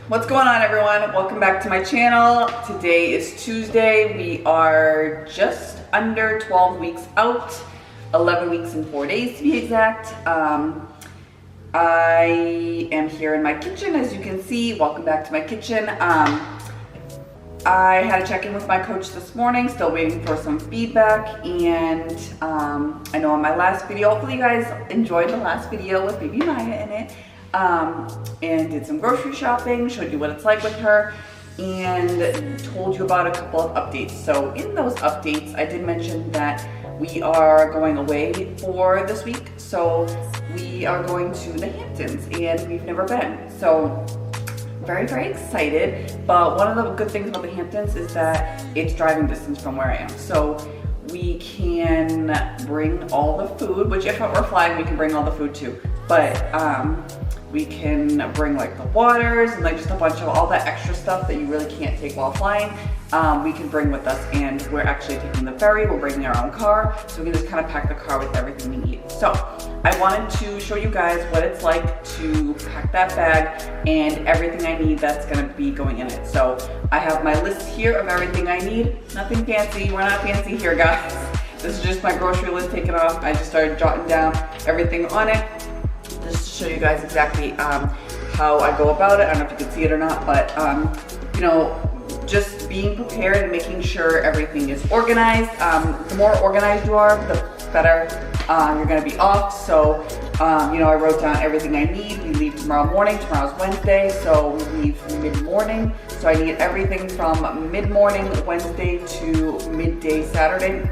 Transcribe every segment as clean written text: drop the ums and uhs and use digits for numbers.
What's going on, everyone? Welcome back to my channel. Today is Tuesday. We are just under 12 weeks out, 11 weeks and 4 days to be exact. I am here in my kitchen, as you can see. Welcome back to my kitchen. I had a check-in with my coach this morning, still waiting for some feedback, and I know on my last video, hopefully you guys enjoyed the last video with baby Maya in it, and did some grocery shopping, showed you what it's like with her, and told you about a couple of updates. So in those updates, I did mention that we are going away for this week. So we are going to the Hamptons, and we've never been. So very, very excited. But one of the good things about the Hamptons is that it's driving distance from where I am. So we can bring all the food, which if we're flying, we can bring all the food too. But we can bring like the waters and like just a bunch of all that extra stuff that you really can't take while flying. We can bring with us, and we're actually taking the ferry. We're bringing our own car, so we can just kind of pack the car with everything we need. So I wanted to show you guys what it's like to pack that bag and everything I need that's gonna be going in it. So I have my list here of everything I need. Nothing fancy, we're not fancy here, guys. This is just my grocery list taken off. I just started jotting down everything on it, just to show you guys exactly how I go about it. I don't know if you can see it or not, but you know, just being prepared and making sure everything is organized. The more organized you are, the better you're gonna be off. So, you know, I wrote down everything I need. We leave tomorrow morning. Tomorrow's Wednesday, so we leave mid-morning. So I need everything from mid-morning Wednesday to midday Saturday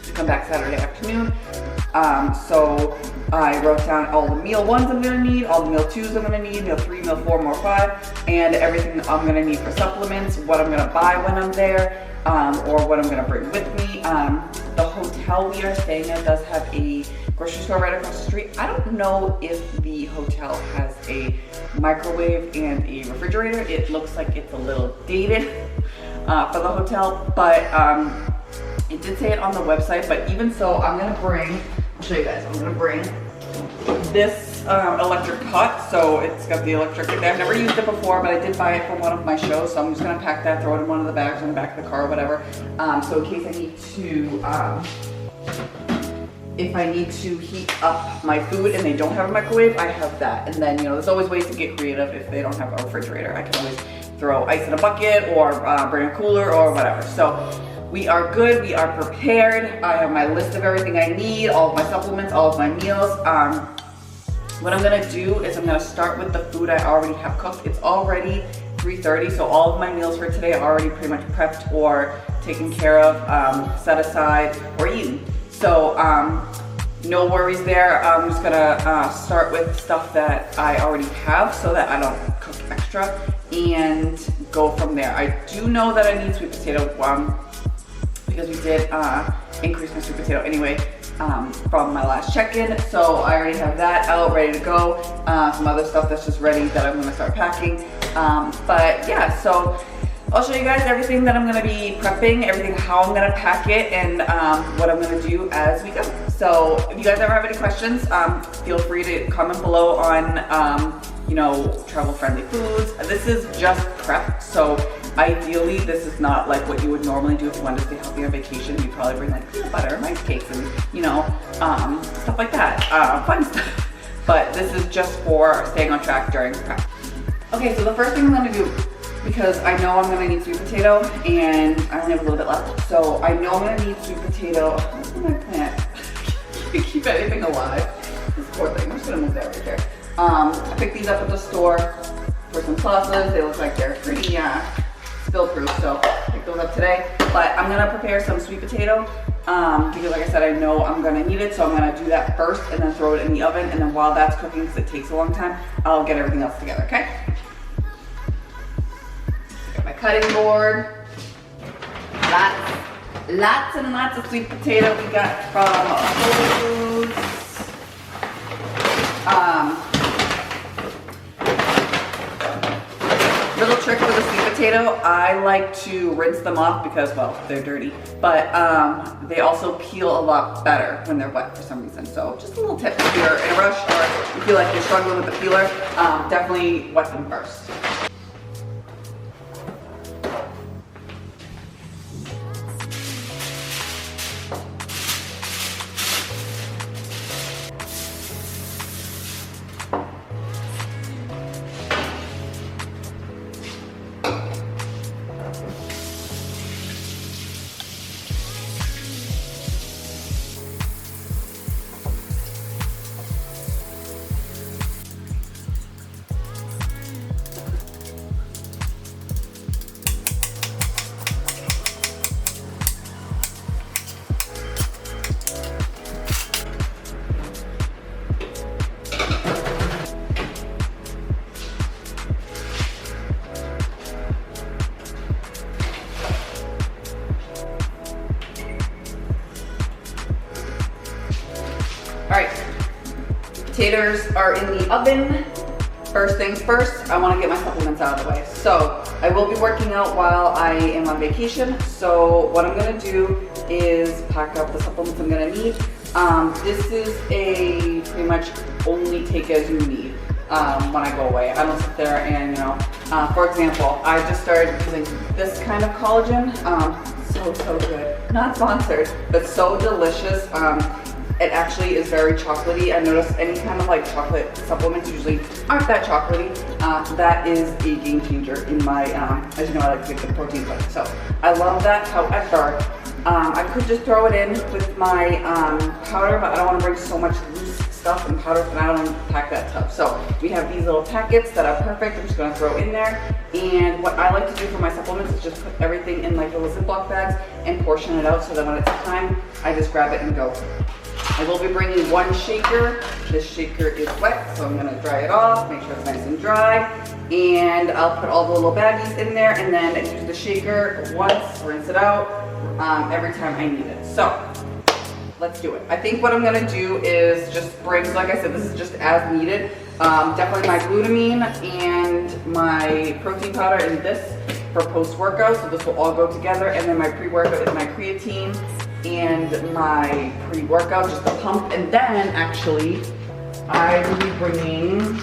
to come back Saturday afternoon. So I wrote down all the meal ones I'm gonna need, all the meal twos I'm gonna need, meal 3, meal 4, meal 5, and everything I'm gonna need for supplements, what I'm gonna buy when I'm there, or what I'm gonna bring with me. The hotel we are staying at does have a grocery store right across the street. I don't know if the hotel has a microwave and a refrigerator. It looks like it's a little dated for the hotel, but it did say it on the website. But even so, I'm gonna bring, I'll show you guys, I'm gonna bring this electric pot. So it's got the electric in there. I've never used it before, but I did buy it from one of my shows. So I'm just gonna pack that, throw it in one of the bags in the back of the car or whatever. So in case I need to, if I need to heat up my food and they don't have a microwave, I have that. And then, you know, there's always ways to get creative if they don't have a refrigerator. I can always throw ice in a bucket or bring a cooler or whatever. So we are good, we are prepared. I have my list of everything I need, all of my supplements, all of my meals. What I'm gonna do is I'm gonna start with the food I already have cooked. It's already 3:30, so all of my meals for today are already pretty much prepped or taken care of, set aside, or eaten. So no worries there. I'm just gonna start with stuff that I already have so that I don't cook extra and go from there. I do know that I need sweet potato because we did increase my sweet potato anyway from my last check-in. So I already have that out, ready to go. Some other stuff that's just ready that I'm gonna start packing. But yeah, so I'll show you guys everything that I'm gonna be prepping, everything how I'm gonna pack it, and what I'm gonna do as we go. So if you guys ever have any questions, feel free to comment below on you know, travel-friendly foods. This is just prep, so ideally this is not like what you would normally do if you wanted to stay healthy on vacation. You'd probably bring like peanut butter, rice cakes, and you know, stuff like that, fun stuff. But this is just for staying on track during prep. Okay, so the first thing I'm gonna do, because I know I'm gonna need sweet potato and I only have a little bit left. So I know I'm gonna need sweet potato. What's in my plant? You keep anything alive. This poor thing, I'm just gonna move that right there. I picked these up at the store for some sauces. They look like they're pretty spill proof, so I picked those up today. But I'm gonna prepare some sweet potato because like I said, I know I'm gonna need it. So I'm gonna do that first and then throw it in the oven. And then while that's cooking, because it takes a long time, I'll get everything else together, okay? Got my cutting board. Lots and lots of sweet potato we got from Whole Foods. Little trick for the sweet potato, I like to rinse them off because, well, they're dirty, but they also peel a lot better when they're wet for some reason. So just a little tip, if you're in a rush or you feel like you're struggling with the peeler, definitely wet them first. Taters are in the oven. First things first, I want to get my supplements out of the way. So I will be working out while I am on vacation. So what I'm going to do is pack up the supplements I'm going to need. This is a pretty much only take as you need when I go away. I don't sit there and, for example, I just started using this kind of collagen. So good. Not sponsored, but so delicious. It actually is very chocolatey. I noticed any kind of like chocolate supplements usually aren't that chocolatey. That is a game changer in my, as you know, I like to get the protein powder. So I love that. However, I could just throw it in with my powder, but I don't want to bring so much loose stuff and powder, and I don't want to pack that tub. So we have these little packets that are perfect. I'm just going to throw in there. And what I like to do for my supplements is just put everything in like little Ziploc bags and portion it out so that when it's time, I just grab it and go. I will be bringing one shaker. This shaker is wet, so I'm gonna dry it off, make sure it's nice and dry. And I'll put all the little baggies in there and then use the shaker once, rinse it out every time I need it. So let's do it. I think what I'm gonna do is just bring, so like I said, this is just as needed. Definitely my glutamine and my protein powder in this for post-workout, so this will all go together. And then my pre-workout is my creatine and my pre-workout, just a pump. And then actually, I will be bringing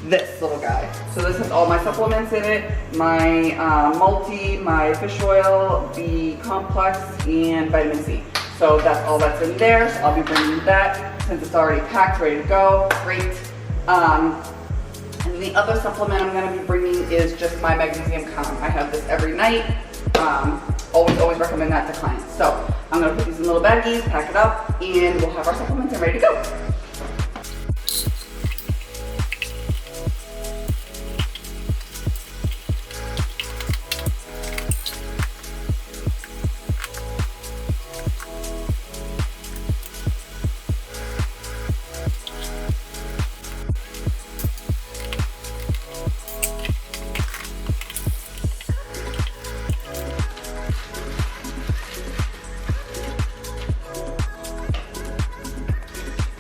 this little guy. So this has all my supplements in it, my multi, my fish oil, the complex, and vitamin C. So that's all that's in there. So I'll be bringing that since it's already packed, ready to go. Great. And the other supplement I'm going to be bringing is just my magnesium calm. I have this every night. Always recommend that to clients. So I'm going to put these in little baggies, pack it up, and we'll have our supplements and ready to go.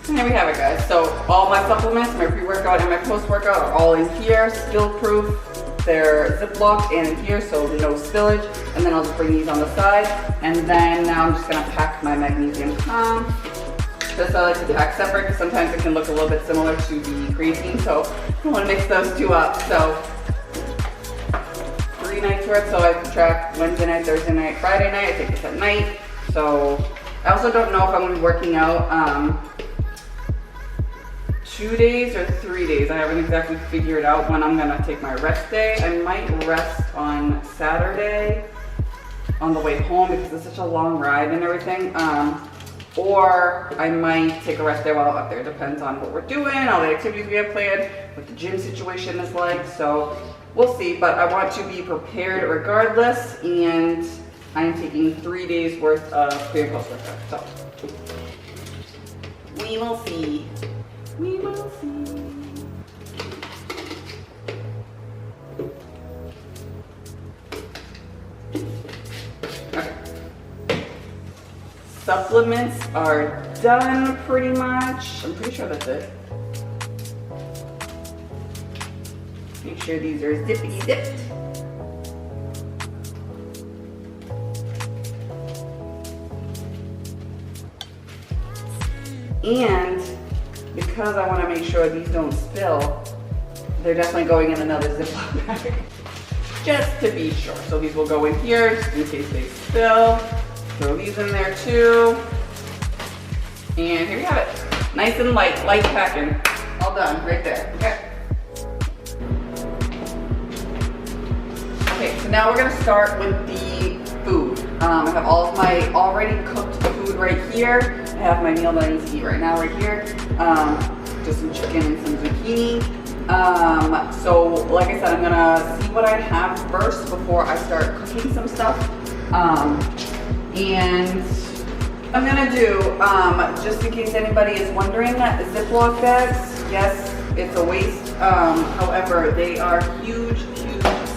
And there we have it, guys. So all my supplements, my pre-workout and my post-workout are all in here, spill-proof. They're Ziploc and in here, so no spillage. And then I'll just bring these on the side. And then now I'm just gonna pack my magnesium calm. This I like to pack separate because sometimes it can look a little bit similar to the creatine, so I don't want to mix those two up. So 3 nights worth, so I can track Wednesday night, Thursday night, Friday night. I take this at night. So I also don't know if I'm gonna be working out 2 days or 3 days. I haven't exactly figured out when I'm gonna take my rest day. I might rest on Saturday on the way home because it's such a long ride and everything. Or I might take a rest day while I'm up there. Depends on what we're doing, all the activities we have planned, what the gym situation is like. So we'll see, but I want to be prepared regardless. And I'm taking 3 days worth of pre and post workout. So we will see. We will see. Okay. Supplements are done pretty much. I'm pretty sure that's it. Make sure these are zippity zipped. And because I want to make sure these don't spill, they're definitely going in another Ziploc bag, just to be sure. So these will go in here, just in case they spill. Throw these in there too. And here you have it. Nice and light packing. All done, right there, okay? Okay, so now we're gonna start with the food. I have all of my already cooked food right here. I have my meal that I need to eat right now right here. Just some chicken and some zucchini. So like I said, I'm gonna see what I have first before I start cooking some stuff. And I'm gonna do, just in case anybody is wondering, Ziploc bags. Yes, it's a waste. However, they are huge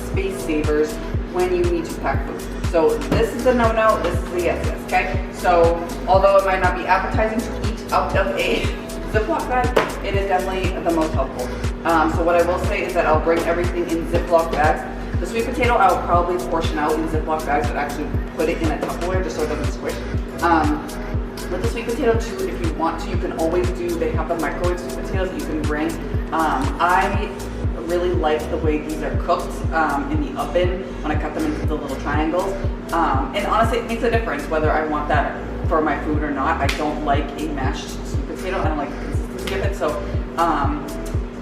space savers when you need to pack food. So this is a no-no, this is a yes, okay? So although it might not be appetizing to eat out of a Ziploc bag, it is definitely the most helpful. So what I will say is that I'll bring everything in Ziploc bags. The sweet potato I will probably portion out in Ziploc bags, but actually put it in a Tupperware just so it doesn't squish. With the sweet potato too, if you want to, you can always do, they have the microwave sweet potatoes that you can bring. I really like the way these are cooked in the oven when I cut them into the little triangles. And honestly, it makes a difference whether I want that for my food or not. I don't like a mashed sweet potato. I don't like the consistency of it, so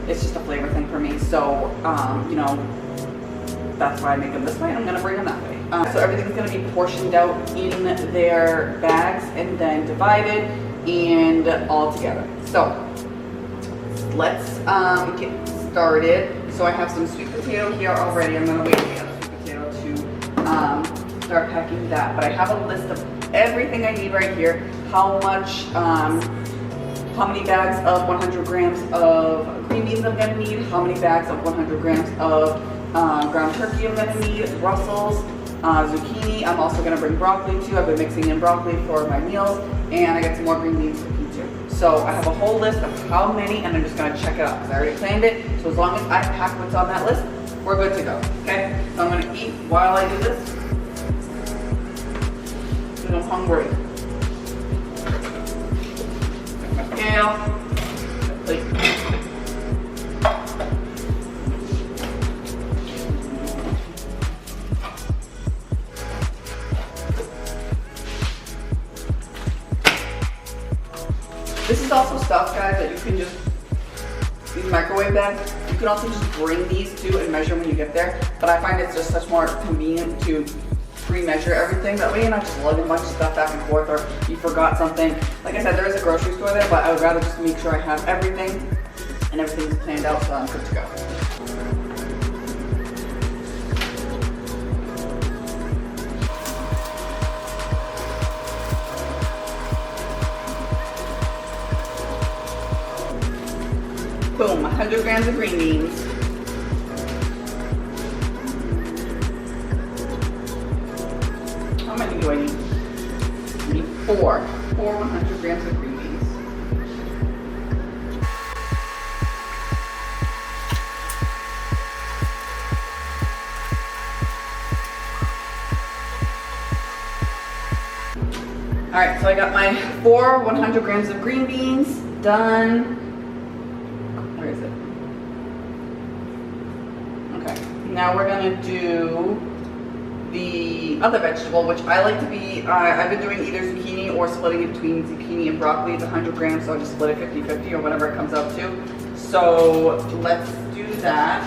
it's just a flavor thing for me. So, you know, that's why I make them this way. I'm gonna bring them that way. So everything's gonna be portioned out in their bags and then divided and all together. So let's get started. So I have some sweet potato here already. I'm gonna wait for the other sweet potato to start packing that. But I have a list of everything I need right here. How many bags of 100 grams of green beans I'm gonna need, how many bags of 100 grams of ground turkey I'm gonna need, Brussels, zucchini. I'm also gonna bring broccoli too. I've been mixing in broccoli for my meals, and I got some more green beans cooking too. So I have a whole list of how many, and I'm just gonna check it out because I already planned it. So as long as I pack what's on that list, we're good to go, okay? So I'm gonna eat while I do this, because I'm hungry. Kaale. This is also stuff, guys, that you can just, these microwave bags, you can also just bring these too and measure when you get there. But I find it's just such more convenient to pre-measure everything. That way you're not just lugging a bunch of stuff back and forth, or you forgot something. Like I said, there is a grocery store there, but I would rather just make sure I have everything and everything's planned out so I'm good to go. Boom, 100 grams of green beans. How many do I need? I need four 100 grams of green beans. All right, so I got my 100 grams of green beans done. Where is it? Okay, now we're gonna do the other vegetable, which I like to be, I've been doing either zucchini or splitting it between zucchini and broccoli. It's 100 grams, so I just split it 50-50 or whatever it comes out to. So let's do that.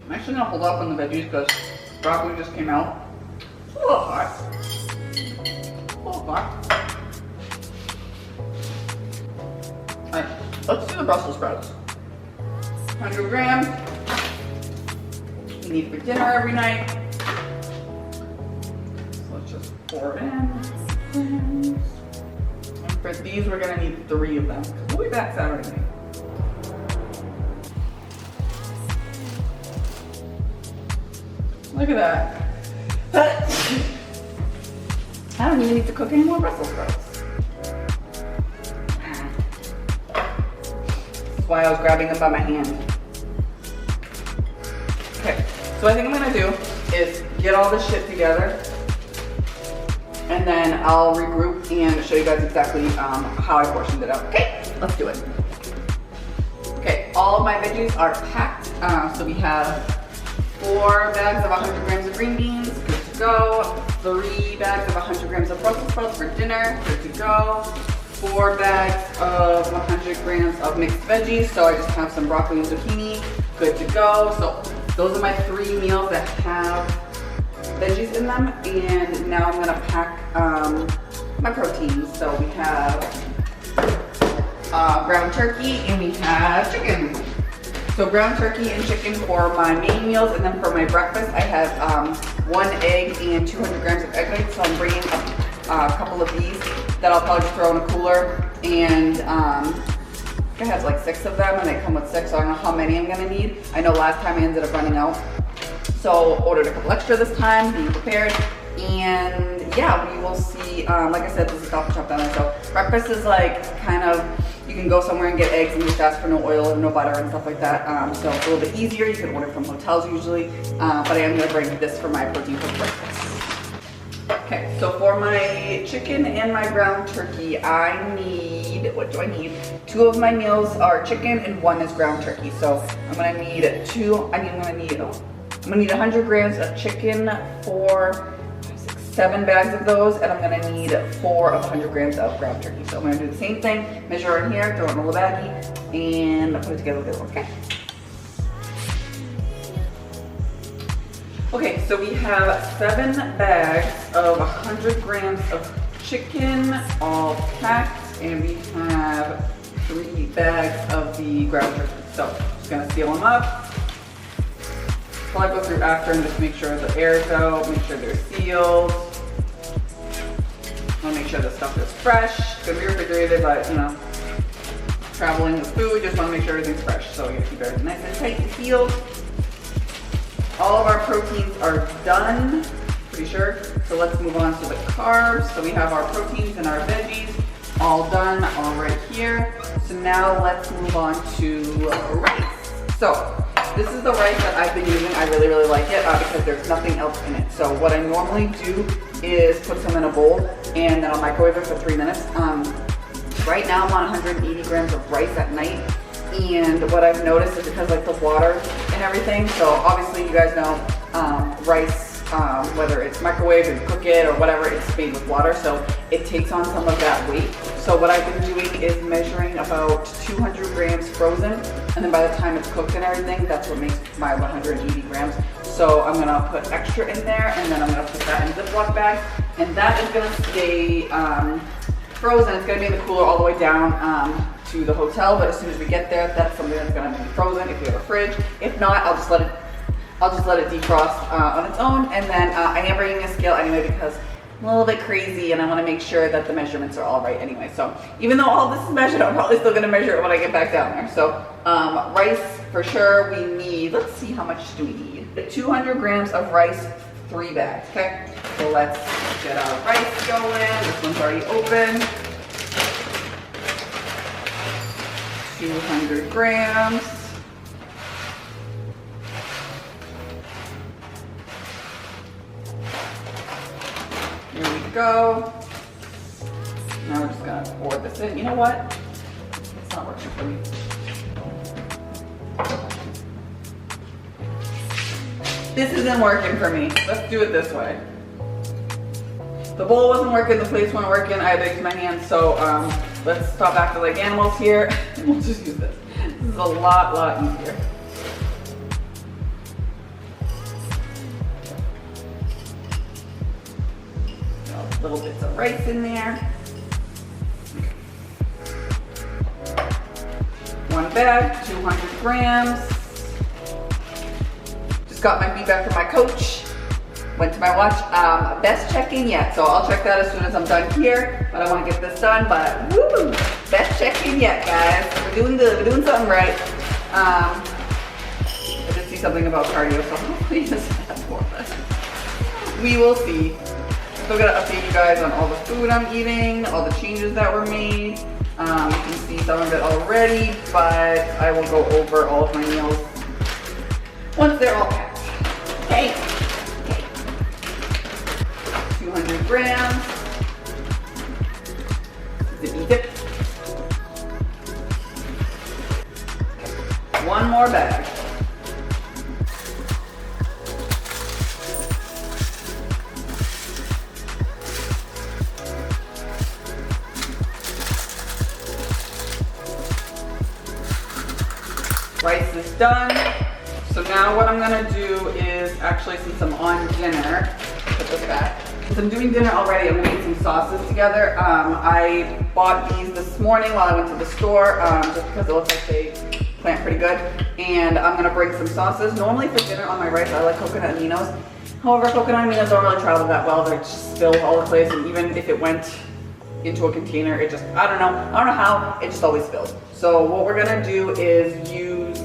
I'm actually gonna hold off on the veggies because broccoli just came out. It's a little hot. A little hot. Alright, let's do the Brussels sprouts. 100 grams. We need for dinner every night. So let's just pour it in. And for these, we're gonna need 3 of them because we'll be back Saturday night. Look at that. I don't even need to cook any more Brussels sprouts. That's why I was grabbing them by my hand. Okay, so what I think I'm gonna do is get all this shit together, and then I'll regroup and show you guys exactly how I portioned it out. Okay, let's do it. Okay, all of my veggies are packed. So we have 4 bags of 100 grams of green beans, good to go. 3 bags of 100 grams of Brussels sprouts for dinner, good to go. 4 bags of 100 grams of mixed veggies, so I just have some broccoli and zucchini, good to go. So those are my 3 meals that have veggies in them, and now I'm gonna pack my proteins. So we have ground turkey and we have chicken. So ground turkey and chicken for my main meals, and then for my breakfast I have 1 egg and 200 grams of egg whites. So I'm bringing a couple of these that I'll probably just throw in a cooler, and I have like 6 of them, and they come with 6, so I don't know how many I'm gonna need. I know last time I ended up running out, so ordered a couple extra this time, being prepared. And yeah, we will see. Like I said, this is Coffee Shop down there. So breakfast is like kind of, you can go somewhere and get eggs and just ask for no oil and no butter and stuff like that. So it's a little bit easier. You can order from hotels usually. But I am gonna bring this for my protein for breakfast. Okay, so for my chicken and my ground turkey, I need, what do I need? 2 of my meals are chicken and 1 is ground turkey. So I'm gonna need I'm gonna need 100 grams of chicken for 7 bags of those, and I'm gonna need 4 of 100 grams of ground turkey. So I'm gonna do the same thing, measure in here, throw it in a little baggie, and put it together with it, okay? Okay, so we have 7 bags of 100 grams of chicken, all packed, and we have 3 bags of the ground turkey. So just gonna seal them up. I'll go through after and just make sure the air is out, make sure they're sealed. I want to make sure the stuff is fresh. It's gonna be refrigerated, but you know, traveling with food, just want to make sure everything's fresh. So you gotta keep everything nice and tight and sealed. All of our proteins are done, pretty sure. So let's move on to the carbs. So we have our proteins and our veggies all done, all right here. So now let's move on to rice. So this is the rice that I've been using. I really, really like it because there's nothing else in it. So what I normally do is put some in a bowl and then I'll microwave it for 3 minutes. Right now I'm on 180 grams of rice at night. And what I've noticed is because like the water and everything, so obviously you guys know rice, whether it's microwave or you cook it or whatever, it's made with water, so it takes on some of that weight. So what I've been doing is measuring about 200 grams frozen, and then by the time it's cooked and everything, that's what makes my 180 grams. So I'm gonna put extra in there, and then I'm gonna put that in Ziploc bags, and that is gonna stay frozen. It's gonna be in the cooler all the way down to the hotel, but as soon as we get there, that's something that's gonna be frozen if we have a fridge. If not, I'll just let it defrost on its own. And then I am bringing a scale anyway because I'm a little bit crazy and I want to make sure that the measurements are all right anyway. So even though all this is measured, I'm probably still gonna measure it when I get back down there. So rice for sure we need. Let's see, how much do we need? 200 grams of rice, 3 bags. Okay, so let's get our rice going. This one's already open. 200 grams. Here we go. Now we're just gonna pour this in. You know what? It's not working for me. This isn't working for me. Let's do it this way. The bowl wasn't working, the plates weren't working. I had to use my hands, so let's stop acting like animals here. We'll just use this. This is a lot easier. Little bits of rice in there. 1 bag, 200 grams. Just got my feedback from my coach. Went to my watch. Best check-in yet, so I'll check that as soon as I'm done here. But I want to get this done. But woo, best check-in yet, guys. We're doing good. We're doing something right. I did see something about cardio, so hopefully this is more. We will see. Still gotta update you guys on all the food I'm eating, all the changes that were made. You can see some of it already, but I will go over all of my meals once they're all packed. Okay. 200 grams. Zippy zip. One more bag. Rice is done. So now what I'm gonna do is actually, since I'm on dinner, put this back. Since I'm doing dinner already, I'm gonna eat some sauces together. I bought these this morning while I went to the store, just because it looks like they plant pretty good. And I'm gonna bring some sauces. Normally for dinner on my rice, I like coconut aminos. However, coconut aminos don't really travel that well. They just spill all the place, and even if it went into a container, it just, I don't know how, it just always spills. So what we're gonna do is use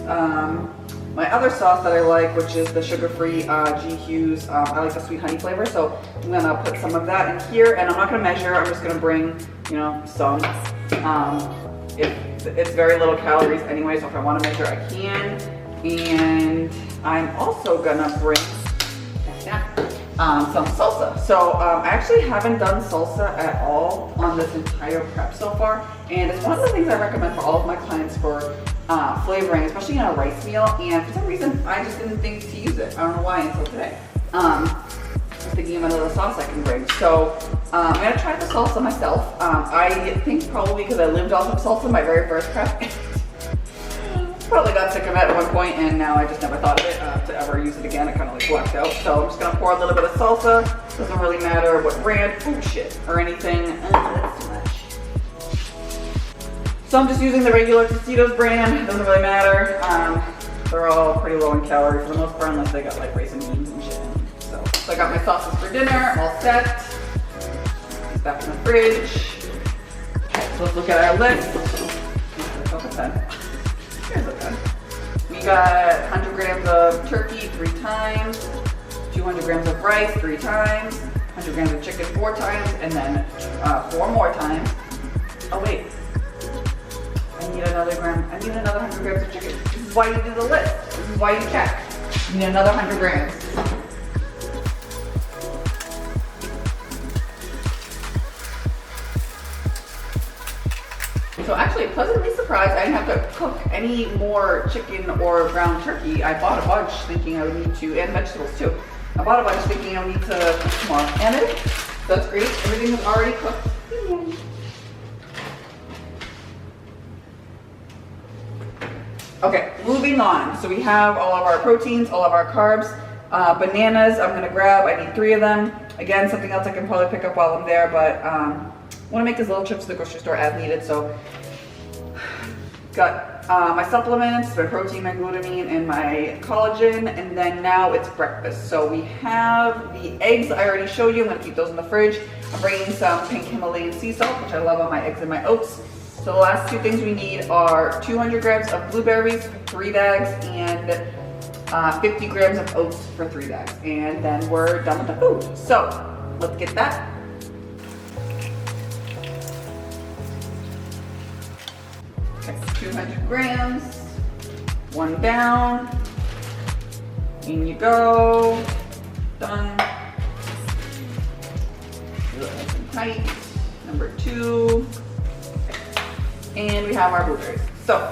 my other sauce that I like, which is the sugar-free G Hughes. I like the sweet honey flavor, so I'm gonna put some of that in here, and I'm not gonna measure. I'm just gonna bring, you know, some. It's very little calories anyway, so if I want to measure, I can. And I'm also gonna bring some salsa. So I actually haven't done salsa at all on this entire prep so far, and it's one of the things I recommend for all of my clients for flavoring, especially in a rice meal. And for some reason, I just didn't think to use it. I don't know why until today. I'm thinking of another sauce I can bring. So I'm gonna try the salsa myself. I think probably because I lived off of salsa my very first prep. Probably got sick of it at one point, and now I just never thought of it to ever use it again. I kind of like blacked out. So I'm just gonna pour a little bit of salsa. Doesn't really matter what brand, oh shit, or anything. That's too much. So I'm just using the regular Tostitos brand. Doesn't really matter. They're all pretty low in calories for the most part, unless they got like rice and beans and shit. So I got my sauces for dinner, all set. It's back in the fridge. Okay, so let's look at our list. Here's a pen. We got 100 grams of turkey 3 times, 200 grams of rice 3 times, 100 grams of chicken 4 times, and then 4 more times. Oh wait, I need another 100 grams of chicken. This is why you do the list. This is why you check. You need another 100 grams. So actually, pleasantly surprised, I didn't have to cook any more chicken or ground turkey. I bought a bunch thinking I would need to, and vegetables too. I bought a bunch thinking I would need to cook more. And it, so that's great. Everything is already cooked. Okay, moving on. So we have all of our proteins, all of our carbs. Bananas, I'm gonna grab, I need 3 of them. Again, something else I can probably pick up while I'm there, but I wanna make these little trips to the grocery store as needed, so. Got my supplements, my protein, my glutamine, and my collagen, and then now it's breakfast. So we have the eggs I already showed you. I'm gonna keep those in the fridge. I'm bringing some pink Himalayan sea salt, which I love on my eggs and my oats. So the last 2 things we need are 200 grams of blueberries, 3 bags, and 50 grams of oats for 3 bags. And then we're done with the food. So let's get that. Okay, 200 grams, 1 down, in you go, done. Do it nice and tight. Number 2, and we have our blueberries. So,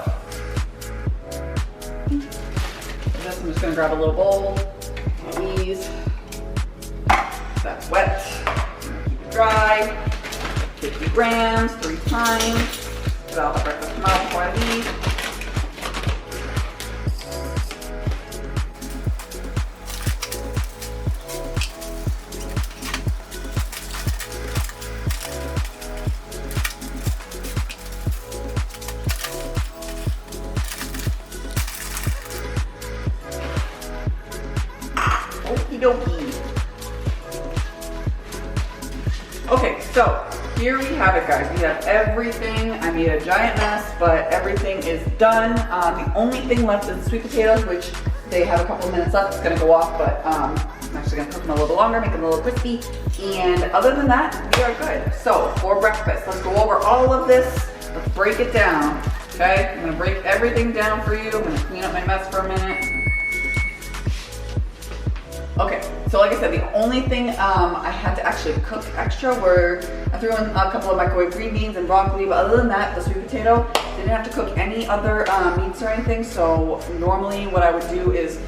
this I'm just gonna grab a little bowl, these, that's wet, keep it dry, 50 grams, 3 times. I'll have breakfast tomorrow before I leave. Okie dokie. Okay, so here we have it, guys. We have everything. I made a giant mess, but everything is done. The only thing left is the sweet potatoes, which they have a couple of minutes left. It's gonna go off, but I'm actually gonna cook them a little longer, make them a little crispy. And other than that, we are good. So for breakfast, let's go over all of this. Let's break it down, okay? I'm gonna break everything down for you. I'm gonna clean up my mess for a minute. Okay, so like I said, the only thing I had to actually cook extra were, I threw in a couple of microwave green beans and broccoli, but other than that, the sweet potato, didn't have to cook any other meats or anything, so normally what I would do is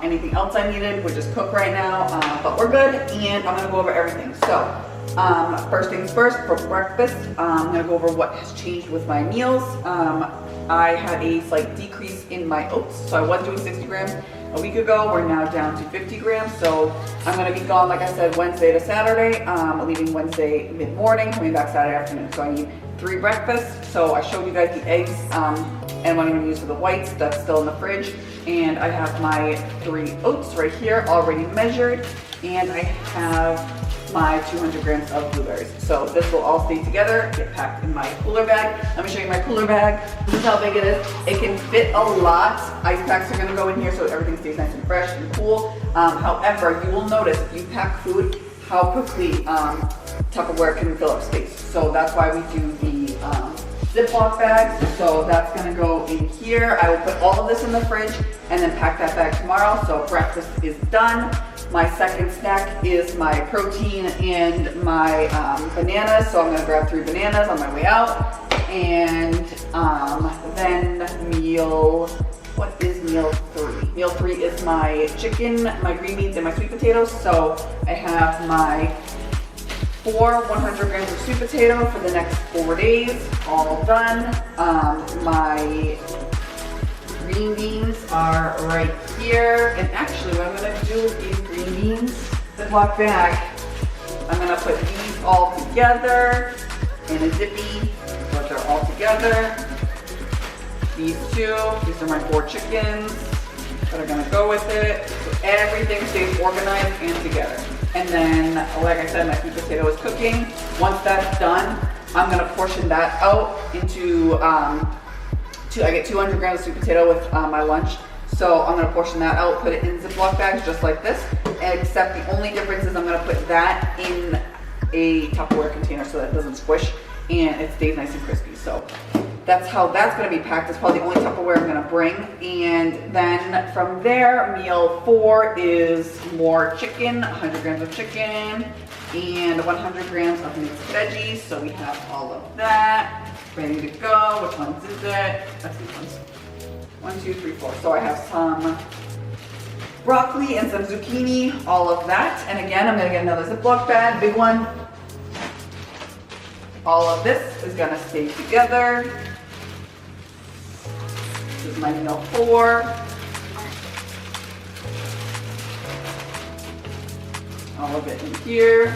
anything else I needed would just cook right now, but we're good, and I'm gonna go over everything. So, first things first, for breakfast, I'm gonna go over what has changed with my meals. I had a slight decrease in my oats, so I was doing 60 grams a week ago. We're now down to 50 grams, so I'm gonna be gone, like I said, Wednesday to Saturday, leaving Wednesday mid-morning, coming back Saturday afternoon. So I need 3 breakfasts. So I showed you guys the eggs and what I'm gonna use for the whites. That's still in the fridge. And I have my 3 oats right here, already measured. And I have my 200 grams of blueberries. So this will all stay together, get packed in my cooler bag. Let me show you my cooler bag. This is how big it is. It can fit a lot. Ice packs are gonna go in here so everything stays nice and fresh and cool. However, you will notice if you pack food, how quickly Tupperware can fill up space. So that's why we do the Ziploc bags. So that's gonna go in here. I will put all of this in the fridge and then pack that bag tomorrow. So breakfast is done. My second snack is my protein and my bananas. So I'm gonna grab 3 bananas on my way out. And then what is meal 3? Meal 3 is my chicken, my green beans, and my sweet potatoes. So I have my 4 100 grams of sweet potato for the next 4 days, all done. My green beans are right here. And actually what I'm gonna do with these green beans, Ziploc bag, I'm gonna put these all together in a zippy, so they're all together. These are my 4 chickens that are gonna go with it. So everything stays organized and together. And then, like I said, my sweet potato is cooking. Once that's done, I'm gonna portion that out into, I get 200 grams of sweet potato with my lunch. So I'm gonna portion that out, put it in Ziploc bags just like this. Except the only difference is I'm gonna put that in a Tupperware container so that it doesn't squish and it stays nice and crispy. So that's how that's gonna be packed. It's probably the only Tupperware I'm gonna bring. And then from there, meal 4 is more chicken, 100 grams of chicken and 100 grams of mixed veggies. So we have all of that ready to go. Which ones is it? That's these ones. 1, 2, 3, 4. So I have some broccoli and some zucchini, all of that. And again, I'm gonna get another Ziploc bag, big one. All of this is gonna stay together. This is my meal 4. All of it in here.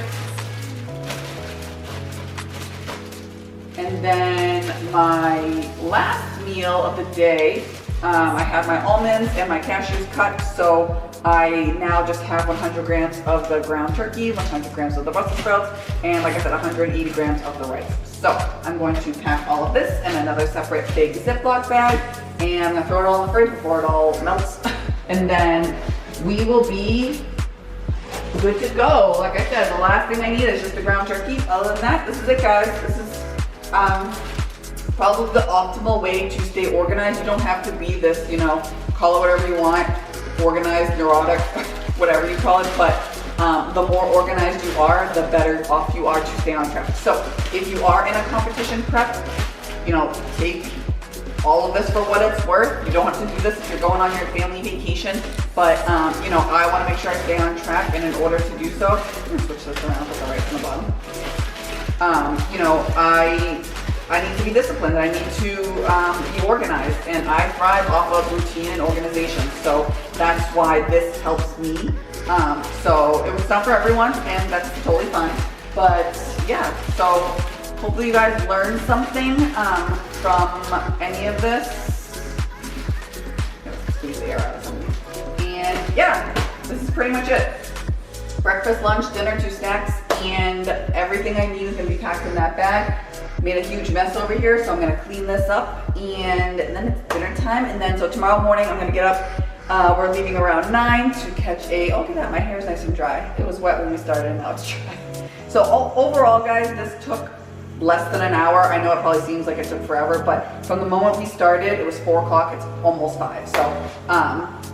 And then my last meal of the day, I have my almonds and my cashews cut, so I now just have 100 grams of the ground turkey, 100 grams of the Brussels sprouts, and like I said, 180 grams of the rice. So I'm going to pack all of this in another separate big Ziploc bag, and I'm gonna throw it all in the fridge before it all melts. And then we will be good to go. Like I said, the last thing I need is just the ground turkey. Other than that, this is it, guys. This is probably the optimal way to stay organized. You don't have to be this, call it whatever you want, organized, neurotic, whatever you call it, but the more organized you are, the better off you are to stay on track. So if you are in a competition prep, take all of this for what it's worth. You don't have to do this if you're going on your family vacation, but I want to make sure I stay on track, and in order to do so, I'm gonna switch this around with the right and the bottom. I need to be disciplined. I need to be organized, and I thrive off of routine and organization. So that's why this helps me. So it was not for everyone, and that's totally fine. But yeah, so hopefully you guys learned something from any of this. Squeeze the air out of something. And yeah, this is pretty much it. Breakfast, lunch, dinner, 2 snacks, and everything I need is gonna be packed in that bag. Made a huge mess over here, so I'm gonna clean this up, and then it's dinner time. And then so tomorrow morning I'm gonna get up. We're leaving around 9 to catch oh, look at that, my hair is nice and dry. It was wet when we started, and now it's dry. So overall, guys, this took less than an hour. I know it probably seems like it took forever, but from the moment we started, it was 4 o'clock, it's almost 5. So,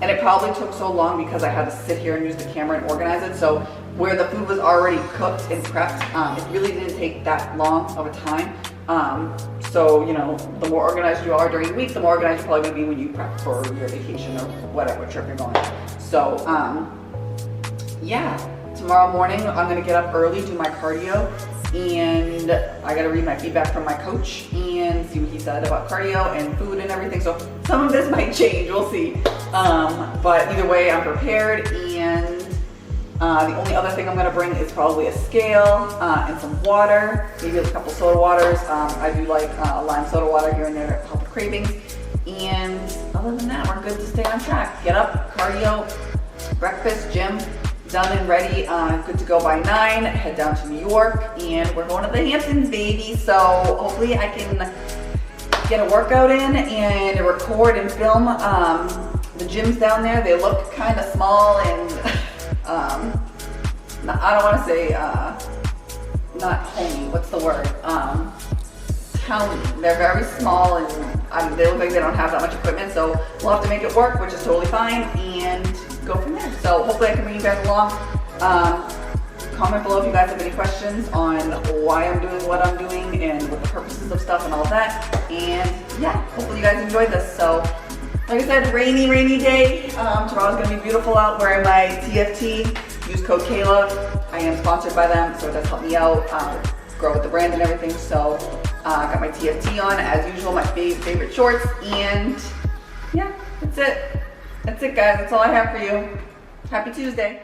and it probably took so long because I had to sit here and use the camera and organize it. So where the food was already cooked and prepped, it really didn't take that long of a time. So, the more organized you are during the week, the more organized you're probably gonna be when you prep for your vacation or whatever trip you're going on. So, yeah, tomorrow morning I'm gonna get up early, do my cardio, and I gotta read my feedback from my coach and see what he said about cardio and food and everything. So some of this might change, we'll see. But either way, I'm prepared, and the only other thing I'm gonna bring is probably a scale and some water, maybe a couple soda waters. I do like lime soda water here and there to help with cravings. And other than that, we're good to stay on track. Get up, cardio, breakfast, gym, done and ready, good to go by 9, head down to New York, and we're going to the Hamptons, baby. So hopefully I can get a workout in and record and film. The gyms down there, they look kind of small and I don't want to say not homey, what's the word? Towny. They're very small and they look like they don't have that much equipment, so we'll have to make it work, which is totally fine, and go from there. So hopefully I can bring you guys along. Comment below if you guys have any questions on why I'm doing what I'm doing and what the purposes of stuff and all of that. And yeah, hopefully you guys enjoyed this. So like I said, rainy day. Tomorrow's gonna be beautiful out, wearing my TFT. Use code Kaale. I am sponsored by them, so it does help me out, grow with the brand and everything. So I got my TFT on, as usual, my favorite shorts, and yeah, that's it. That's it, guys. That's all I have for you. Happy Tuesday.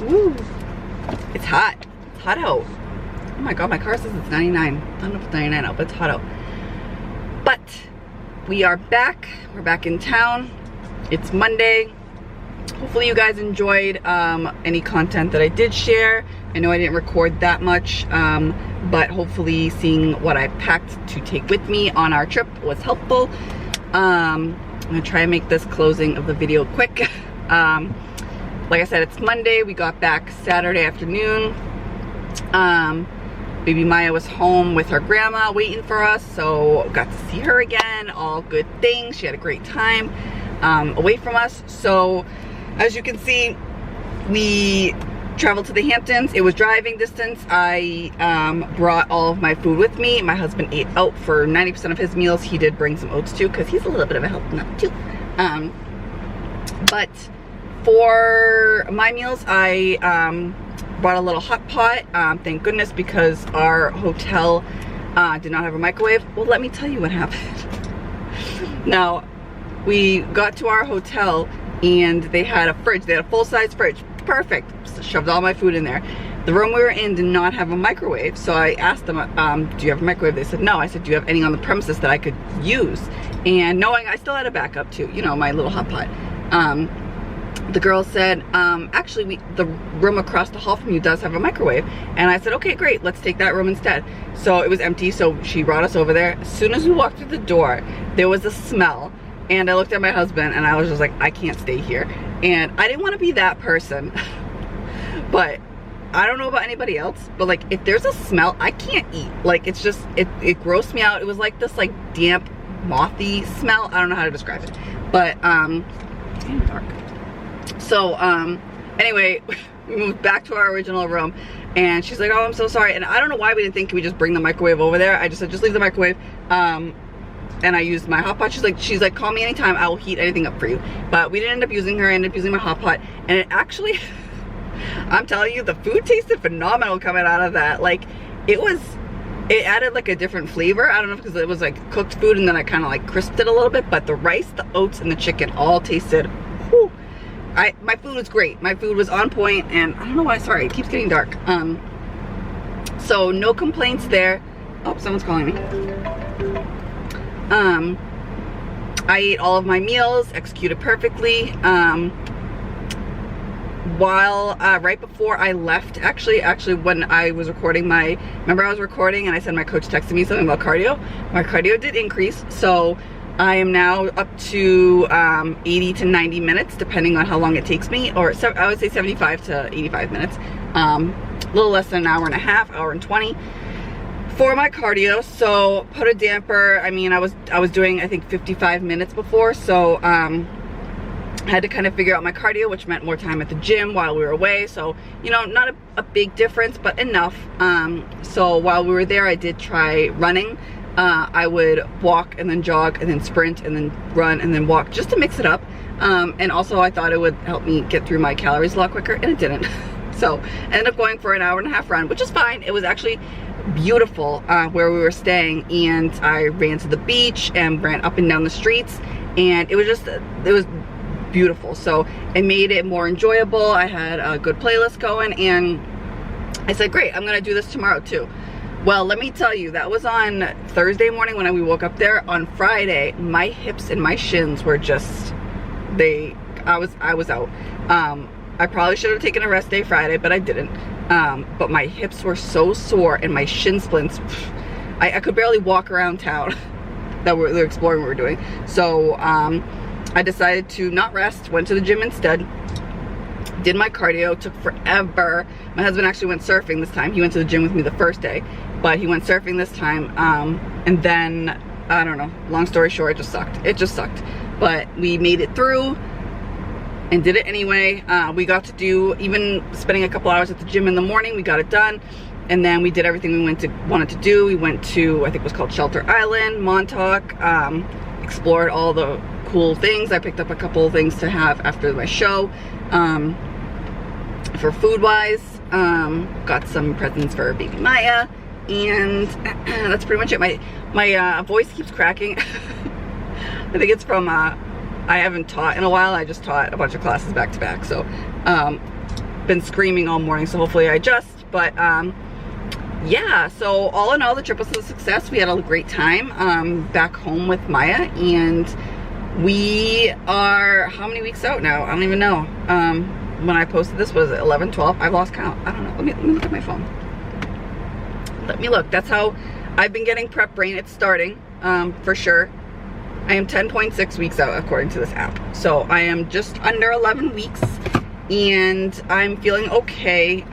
Woo! It's hot. It's hot out. Oh my god, my car says it's 99. I don't know if it's 99 out, but it's hot out. But we are back. We're back in town. It's Monday. Hopefully you guys enjoyed any content that I did share. I know I didn't record that much, but hopefully seeing what I packed to take with me on our trip was helpful. I'm gonna try and make this closing of the video quick. Like I said, it's Monday. We got back Saturday afternoon. Baby Maya was home with her grandma waiting for us, so got to see her again. All good things. She had a great time away from us. So as you can see, we traveled to the Hamptons. It was driving distance. I brought all of my food with me. My husband ate out for 90% of his meals. He did bring some oats too, because he's a little bit of a health nut too. But for my meals, I brought a little hot pot. Thank goodness, because our hotel did not have a microwave. Well, let me tell you what happened. Now, we got to our hotel and they had a fridge. They had a full-size fridge. Perfect. So shoved all my food in there. The room we were in did not have a microwave, so I asked them, do you have a microwave? They said no. I said, do you have any on the premises that I could use? And knowing I still had a backup too, you know, my little hot pot. the girl said, actually the room across the hall from you does have a microwave. And I said, okay, great, let's take that room instead. So it was empty, so she brought us over there. As soon as we walked through the door, there was a smell. And I looked at my husband and I was just like, I can't stay here. And I didn't want to be that person. But I don't know about anybody else, but like if there's a smell, I can't eat. Like it's just, it grossed me out. It was like this like damp, mothy smell. I don't know how to describe it. But it's getting dark. So anyway, we moved back to our original room and she's like, oh, I'm so sorry. And I don't know why we didn't think we just bring the microwave over there. I just said, just leave the microwave. And I used my hot pot. She's like, call me anytime, I will heat anything up for you. But we didn't end up using her. I ended up using my hot pot. And it actually, I'm telling you, the food tasted phenomenal coming out of that. Like it added like a different flavor. I don't know because it was like cooked food and then I kind of like crisped it a little bit. But the rice, the oats, and the chicken all tasted, whew. My food was great. My food was on point, and I don't know why, sorry, it keeps getting dark. So no complaints there. Oh, someone's calling me. I ate all of my meals, executed perfectly. Right before I left, actually when I was recording remember I was recording and I said my coach texted me something about cardio. My cardio did increase, so I am now up to 80 to 90 minutes, depending on how long it takes me, or I would say 75 to 85 minutes. A little less than an hour and a half, hour and 20 for my cardio. So put a damper. I mean, I was doing I think 55 minutes before, so I had to kind of figure out my cardio, which meant more time at the gym while we were away. So, you know, not a big difference, but enough. So while we were there, I did try running. I would walk and then jog and then sprint and then run and then walk just to mix it up. And also I thought it would help me get through my calories a lot quicker, and it didn't. So I ended up going for an hour and a half run, which is fine. It was actually beautiful where we were staying, and I ran to the beach and ran up and down the streets, and it was beautiful. So it made it more enjoyable. I had a good playlist going, and I said, great, I'm gonna do this tomorrow too. Well, let me tell you, that was on Thursday morning when we woke up there. On Friday, my hips and my shins were just, I was out. I probably should have taken a rest day Friday, but I didn't. But my hips were so sore and my shin splints, I could barely walk around town that we're exploring what we're doing. So I decided to not rest, went to the gym instead. Did my cardio, took forever. My husband actually went surfing this time. He went to the gym with me the first day, but he went surfing this time. And then, I don't know, long story short, it just sucked. It just sucked. But we made it through and did it anyway. We got to do, even spending a couple hours at the gym in the morning, we got it done. And then we did everything we wanted to do. We went to, I think it was called Shelter Island, Montauk, explored all the cool things. I picked up a couple of things to have after my show. For food wise, got some presents for baby Maya, and that's pretty much it. My voice keeps cracking. I think it's from I haven't taught in a while. I just taught a bunch of classes back to back, so been screaming all morning, so hopefully I adjust. But yeah, so all in all, the trip was a success. We had a great time back home with Maya, and we are how many weeks out now? I don't even know. When I posted this, was it 11, 12? I've lost count. I don't know. Let me look at my phone. Let me look. That's how I've been getting prep brain. It's starting, for sure. I am 10.6 weeks out according to this app. So I am just under 11 weeks, and I'm feeling okay.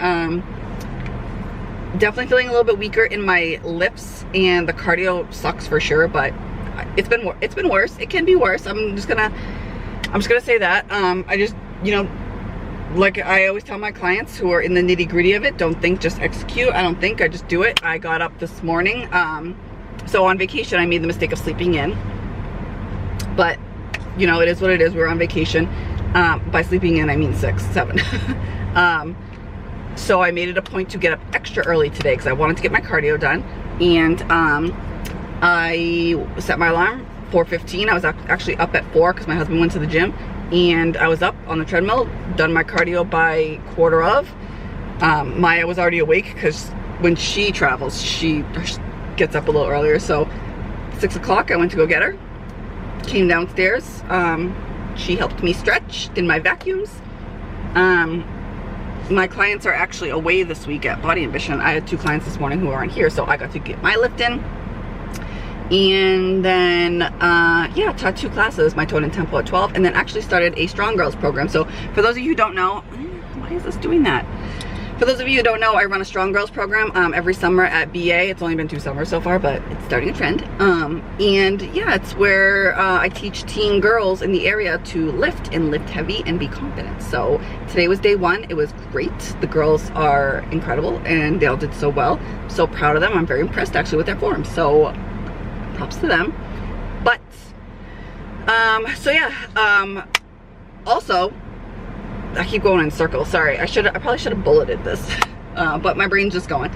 Definitely feeling a little bit weaker in my lips, and the cardio sucks for sure, but it's been worse. It can be worse. I'm just gonna say that. I just, you know, like I always tell my clients who are in the nitty-gritty of it, don't think, just execute. I don't think, I just do it. I got up this morning. So on vacation, I made the mistake of sleeping in. But, you know, it is what it is. We're on vacation. By sleeping in, I mean 6, 7. So I made it a point to get up extra early today because I wanted to get my cardio done. And I set my alarm 4:15. I was actually up at 4 because my husband went to the gym. And I was up on the treadmill, done my cardio by 1:15. Maya was already awake because when she travels, she gets up a little earlier. So 6 o'clock, I went to go get her. Came downstairs. She helped me stretch, did my vacuums, My clients are actually away this week at Body Ambition. I had 2 clients this morning who aren't here, so I got to get my lift in. And then, yeah, taught 2 classes, my tone and tempo at 12, and then actually started a Strong Girls program. So for those of you who don't know, why is this doing that? For those of you who don't know, I run a Strong Girls program every summer at BA. It's only been 2 summers so far, but it's starting a trend. And yeah, it's where I teach teen girls in the area to lift and lift heavy and be confident. So today was day 1. It was great. The girls are incredible and they all did so well. I'm so proud of them. I'm very impressed actually with their form. So props to them. But so yeah, also I keep going in circles, sorry. I probably should have bulleted this, but my brain's just going.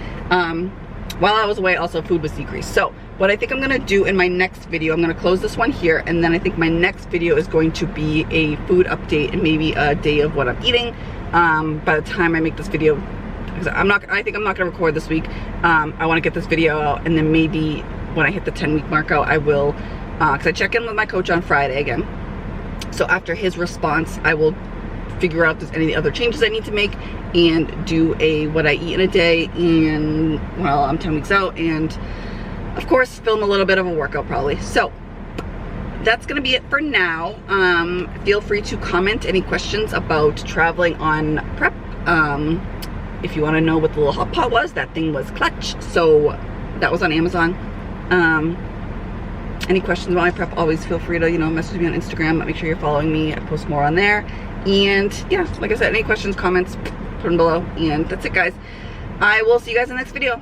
While I was away, also food was decreased. So what I think I'm gonna do in my next video, I'm gonna close this one here, and then I think my next video is going to be a food update and maybe a day of what I'm eating. By the time I make this video, because I think I'm not gonna record this week. I wanna get this video out, and then maybe when I hit the 10-week mark out, I will, because I check in with my coach on Friday again. So after his response, I will figure out if there's any other changes I need to make and do a what I eat in a day, and well, I'm 10 weeks out, and of course film a little bit of a workout probably. So that's gonna be it for now. Feel free to comment any questions about traveling on prep. If you want to know what the little hot pot was, that thing was clutch, so that was on Amazon. Any questions about my prep, always feel free to, you know, message me on Instagram. Make sure you're following me. I post more on there. And yeah, like I said, any questions, comments, put them below. And that's it, guys. I will see you guys in the next video.